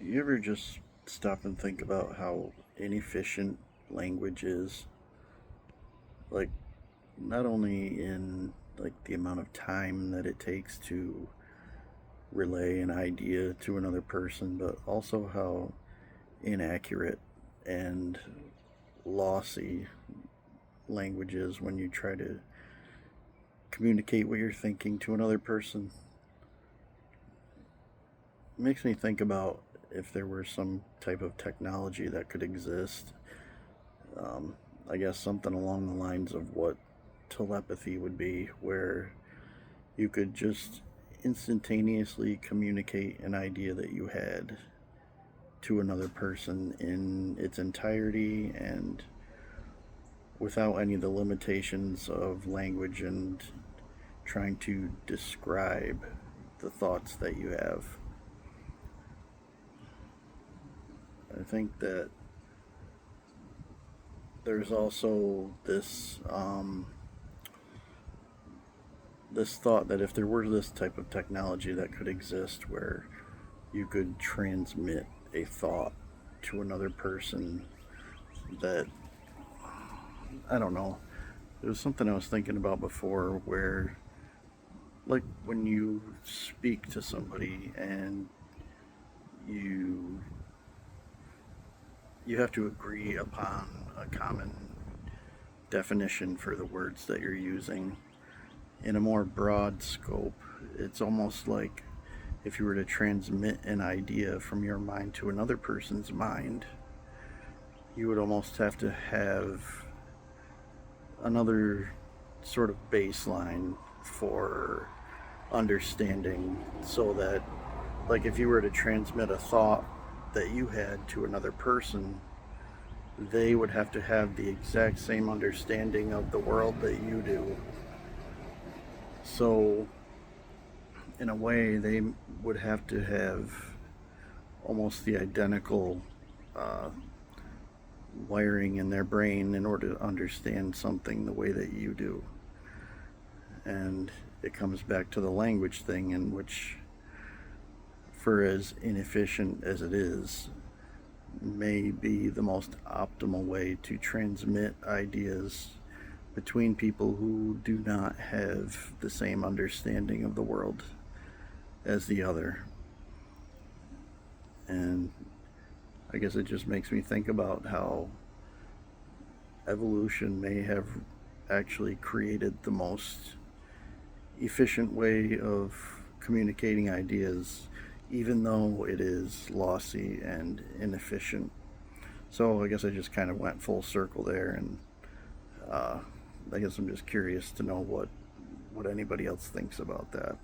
You ever just stop and think about how inefficient language is? Like, not only in the amount of time that it takes to relay an idea to another person, but also how inaccurate and lossy language is when you try to communicate what you're thinking to another person. It makes me think about if there were some type of technology that could exist. Um, I guess something along the lines of what telepathy would be, where you could just instantaneously communicate an idea that you had to another person in its entirety and without any of the limitations of language and trying to describe the thoughts that you have. I think that there's also this thought that if there were this type of technology that could exist where you could transmit a thought to another person, that I don't know, it was something I was thinking about before, where like when you speak to somebody and you you have to agree upon a common definition for the words that you're using in a more broad scope. It's almost like if you were to transmit an idea from your mind to another person's mind, you would almost have to have another sort of baseline for understanding, so that, like, if you were to transmit a thought that you had to another person, they would have to have the exact same understanding of the world that you do. So, in a way, they would have to have almost the identical uh, wiring in their brain in order to understand something the way that you do. And it comes back to the language thing, in which, for as inefficient as it is, may be the most optimal way to transmit ideas between people who do not have the same understanding of the world as the other. And I guess it just makes me think about how evolution may have actually created the most efficient way of communicating ideas, even though it is lossy and inefficient. So I guess I just kind of went full circle there, and I guess I'm just curious to know what anybody else thinks about that.